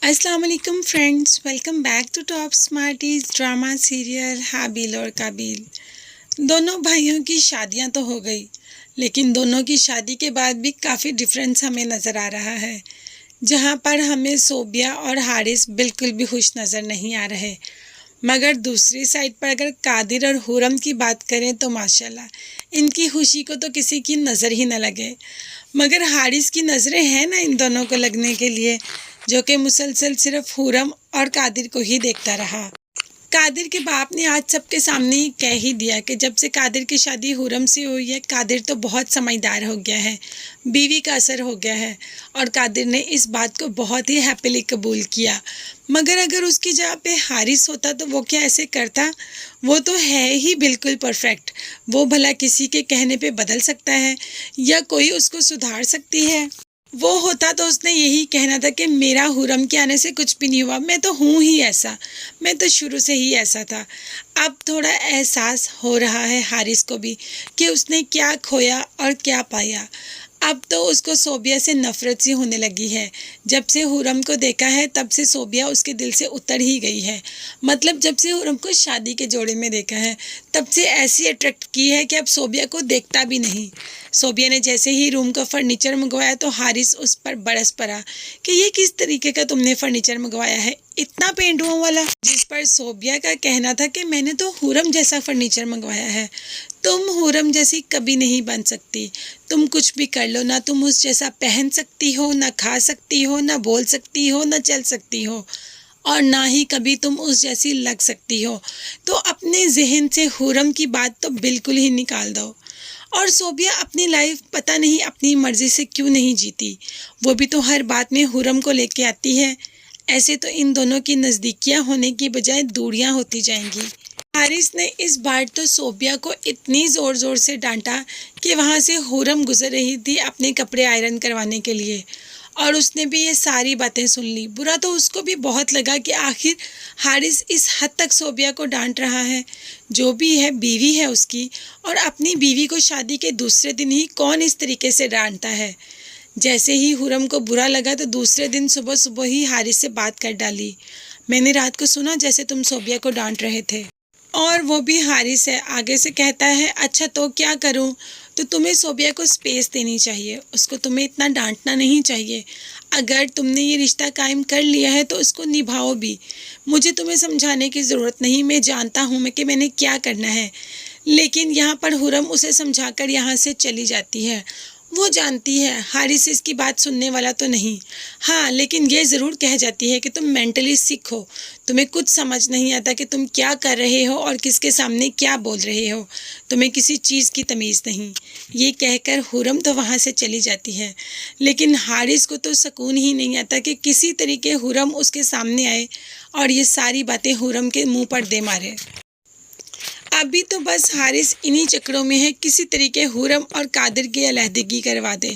अस्सलाम वालेकुम friends, welcome back to top smarties drama serial Habil और काबिल। दोनों भाइयों की शादियां तो हो गई, लेकिन दोनों की शादी के बाद भी काफ़ी डिफरेंस हमें नज़र आ रहा है। जहां पर हमें सोबिया और हारिस बिल्कुल भी खुश नज़र नहीं आ रहे, मगर दूसरी साइड पर अगर कादिर और हुरम की बात करें तो माशाल्लाह इनकी खुशी को तो किसी की नज़र ही न लगे। मगर हारिस की नज़रें हैं ना इन दोनों को लगने के लिए, जो कि मुसलसल सिर्फ हुरम और कादिर को ही देखता रहा। कादिर के बाप ने आज सबके सामने ही कह ही दिया कि जब से कादिर की शादी हुरम से हुई है, कादिर तो बहुत समझदार हो गया है, बीवी का असर हो गया है। और कादिर ने इस बात को बहुत ही हैप्पीली कबूल किया। मगर अगर उसकी जगह पे हारिस होता तो वो क्या ऐसे करता? वो तो है ही बिल्कुल परफेक्ट। वो भला किसी के कहने पे बदल सकता है या कोई उसको सुधार सकती है? वो होता तो उसने यही कहना था कि मेरा हुरम के आने से कुछ भी नहीं हुआ, मैं तो हूँ ही ऐसा, मैं तो शुरू से ही ऐसा था। अब थोड़ा एहसास हो रहा है हारिस को भी कि उसने क्या खोया और क्या पाया। अब तो उसको सोबिया से नफ़रत सी होने लगी है। जब से हुरम को देखा है तब से सोबिया उसके दिल से उतर ही गई है। मतलब जब से हुरम को शादी के जोड़े में देखा है तब से ऐसी अट्रैक्ट की है कि अब सोबिया को देखता भी नहीं। सोबिया ने जैसे ही रूम का फर्नीचर मंगवाया तो हारिस उस पर बरस पड़ा कि ये किस तरीके का तुमने फर्नीचर मंगवाया है, इतना पेंडुओं वाला। जिस पर सोबिया का कहना था कि मैंने तो हुरम जैसा फर्नीचर मंगवाया है, तुम हुरम जैसी कभी नहीं बन सकती। तुम कुछ भी कर लो ना, तुम उस जैसा पहन सकती हो, ना खा सकती हो, ना बोल सकती हो, ना चल सकती हो, और ना ही कभी तुम उस जैसी लग सकती हो। तो अपने जहन से हुरम की बात तो बिल्कुल ही निकाल दो। और सोबिया अपनी लाइफ पता नहीं अपनी मर्जी से क्यों नहीं जीती, वो भी तो हर बात में हुरम को लेके आती है। ऐसे तो इन दोनों की नज़दीकियाँ होने की बजाय दूरियाँ होती जाएंगी। हारिस ने इस बार तो सोबिया को इतनी ज़ोर ज़ोर से डांटा कि वहाँ से हुरम गुजर रही थी अपने कपड़े आयरन करवाने के लिए, और उसने भी ये सारी बातें सुन ली। बुरा तो उसको भी बहुत लगा कि आखिर हारिस इस हद तक सोबिया को डांट रहा है। जो भी है बीवी है उसकी, और अपनी बीवी को शादी के दूसरे दिन ही कौन इस तरीके से डांटता है। जैसे ही हुरम को बुरा लगा तो दूसरे दिन सुबह सुबह ही हारिस से बात कर डाली। मैंने रात को सुना जैसे तुम सोबिया को डांट रहे थे। और वो भी हारिस है, आगे से कहता है अच्छा तो क्या करूं? तो तुम्हें सोबिया को स्पेस देनी चाहिए, उसको तुम्हें इतना डांटना नहीं चाहिए। अगर तुमने ये रिश्ता कायम कर लिया है तो उसको निभाओ भी। मुझे तुम्हें समझाने की ज़रूरत नहीं, मैं जानता हूँ कि मैंने क्या करना है। लेकिन यहाँ पर हुरम उसे समझाकर यहाँ से चली जाती है। वो जानती है हारिस इसकी बात सुनने वाला तो नहीं। हाँ, लेकिन ये ज़रूर कह जाती है कि तुम मेंटली सिक हो, तुम्हें कुछ समझ नहीं आता कि तुम क्या कर रहे हो और किसके सामने क्या बोल रहे हो, तुम्हें किसी चीज़ की तमीज़ नहीं। ये कहकर हुरम तो वहाँ से चली जाती है। लेकिन हारिस को तो सुकून ही नहीं आता कि किसी तरीके हुरम उसके सामने आए और ये सारी बातें हुरम के मुंह पर दे मारे। अभी तो बस हारिस इन्हीं चक्रों में है, किसी तरीके हुरम और कादिर की अलहदगी करवा दे।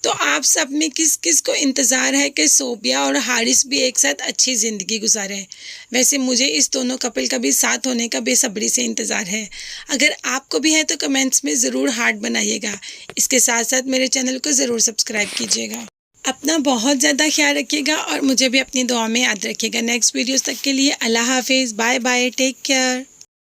तो आप सब में किस किस को इंतज़ार है कि सोबिया और हारिस भी एक साथ अच्छी ज़िंदगी गुजारें? वैसे मुझे इस दोनों कपल का भी साथ होने का बेसब्री से इंतज़ार है। अगर आपको भी है तो कमेंट्स में ज़रूर हार्ट बनाइएगा। इसके साथ साथ मेरे चैनल को ज़रूर सब्सक्राइब कीजिएगा। अपना बहुत ज़्यादा ख्याल रखिएगा और मुझे भी अपनी दुआ में याद रखिएगा। नेक्स्ट वीडियोज़ तक के लिए अल्लाह हाफिज़, बाय बाय, टेक केयर।